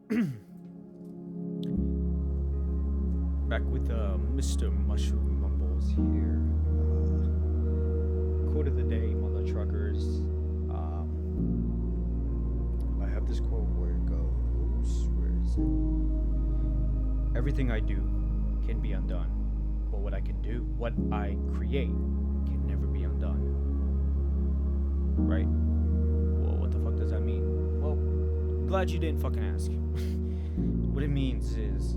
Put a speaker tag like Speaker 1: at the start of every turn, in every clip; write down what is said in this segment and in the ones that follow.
Speaker 1: Back with Mr. Mushroom Mumbles here. Quote of the day, mother truckers. I have this quote where it goes. Where is it? Everything I do can be undone, but what I create, can never be undone. Right? Well, what the fuck does that mean? Well, glad you didn't fucking ask. What it means is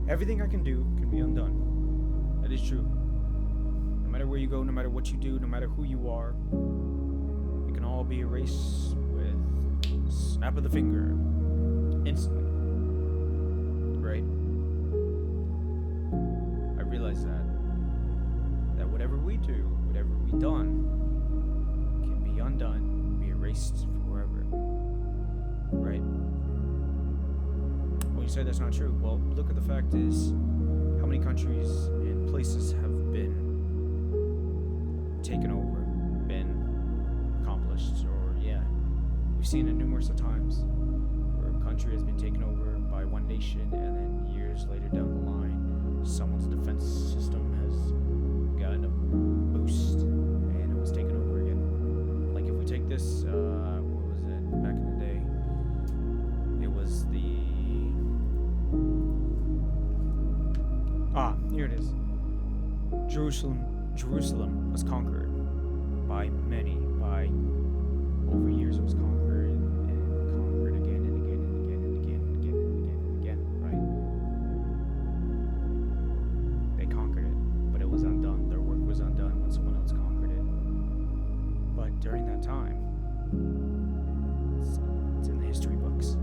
Speaker 1: everything I can do can be undone. That is true. No matter where you go, no matter what you do, no matter who you are, it can all be erased with a snap of the finger. Instantly. Right? I realize that whatever we do, whatever we done, can be undone, be erased forever. Right? When you say that's not true, well, look at the fact is how many countries and places have been taken over, been accomplished, or we've seen it numerous of times where a country has been taken over by one nation and then years later down the line, someone's defense system has gotten a boost and it was taken over again. Like if we take this, what was it, back in the day, it was here it is. Jerusalem was conquered by many. By over years, it was conquered and conquered again and again and again and again and again and again and again. Right? They conquered it, but it was undone. Their work was undone when someone else conquered it. But during that time, it's in the history books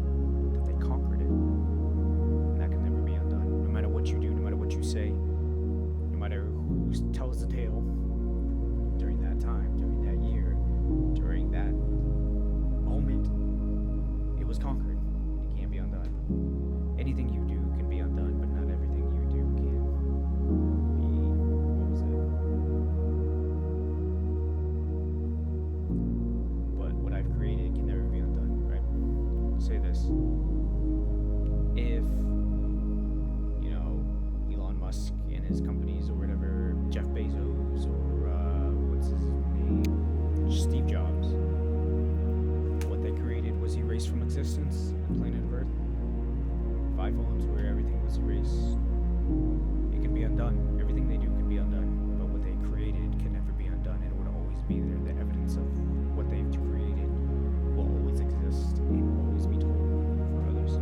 Speaker 1: that they conquered it, and that can never be undone. No matter what you do, no matter what you say, no matter who tells the tale, during that time, during that year, during that moment, it was conquered. It can't be undone. Anything you do can be undone, but not everything you do can be, what was it? But what I've created can never be undone, right? Say this. If Elon Musk and his companies or whatever, Jeff Bezos or what's his name, Steve Jobs, what they created was erased from existence on the planet of Earth. 5 phones where everything was erased. It can be undone. Everything they do can be undone, but what they created can never be undone. It would always be there. The evidence of what they've created will always exist and will always be told for others.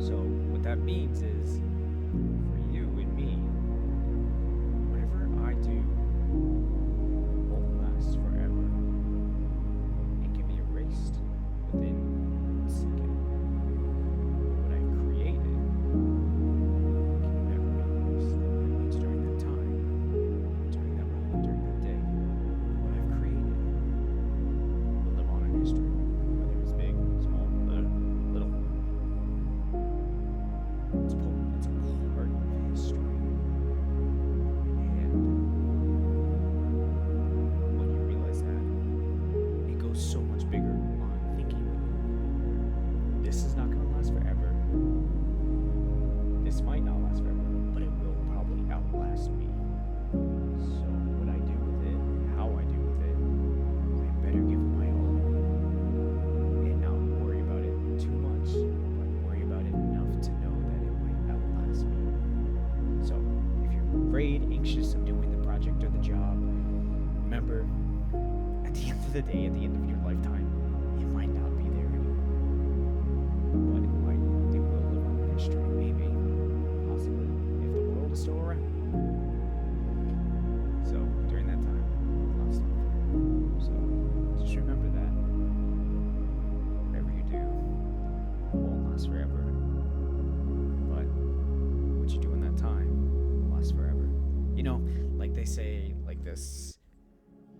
Speaker 1: So what that means is, for you and me, whatever I do won't last forever. It can be erased within a second. What I've created can never be erased. That means during that time, during that moment, during that day, what I've created will live on in history. Whether it's big, small, little. It's a part of history. And when you realize that, it goes so much bigger on thinking, this is not going to last forever. This might not last forever, but it will probably outlast me. So what I do with it, how I do with it, I better give it my all. And not worry about it too much, but worry about it enough to know that it might outlast me. So if you're afraid, anxious of doing the project or the job, remember, at the end of the day, at the end of your lifetime, it might not be there anymore. But it will live on in history, maybe, possibly, if the world is still around. So during that time, lots of stuff. So just remember that whatever you do won't last forever. But what you do in that time will last forever. Like they say, like this,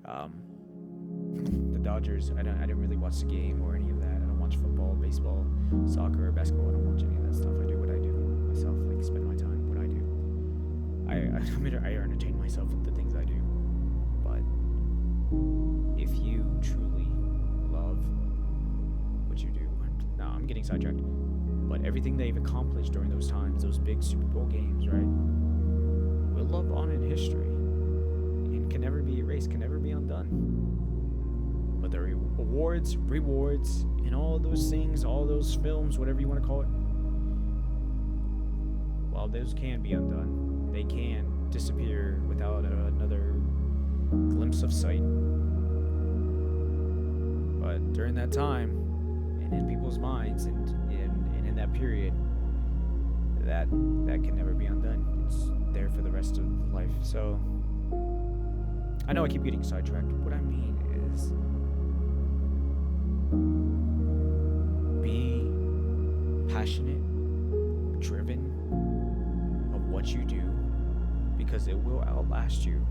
Speaker 1: the Dodgers, I didn't really watch the game or any of that. I don't watch football, baseball, soccer, or basketball. I don't watch any of that stuff. I do what I do myself, like spend my time, what I do. I entertain myself with the things I do. But if you truly love what you do, no, I'm I'm getting sidetracked. But everything they've accomplished during those times, those big Super Bowl games, right, will live on in history and can never be erased, can never be undone. But the rewards, and all those things, all those films, whatever you want to call it, while those can be undone, they can disappear without another glimpse of sight. But during that time, and in people's minds, and in that period, that can never be undone. It's there for the rest of life. So I know I keep getting sidetracked. What I mean is, be passionate, driven of what you do, because it will outlast you.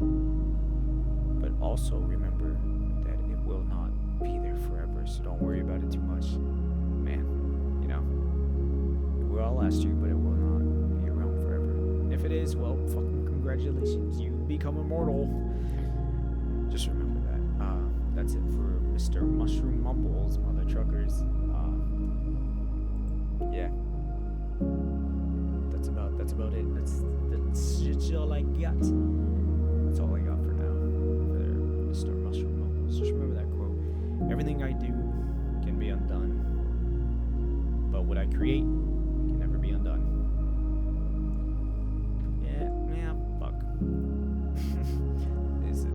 Speaker 1: But also remember that it will not be there forever, so don't worry about it too much. Man, you know, it will outlast you, but it will not be around forever. And if it is, well, fucking congratulations, you become immortal. Just remember that. That's it for Mr. Mushroom Mumbles, mother truckers. Yeah. That's about it. That's all I got. That's all I got for now. For Mr. Mushroom Mumbles. Just remember that quote. Everything I do can be undone, but what I create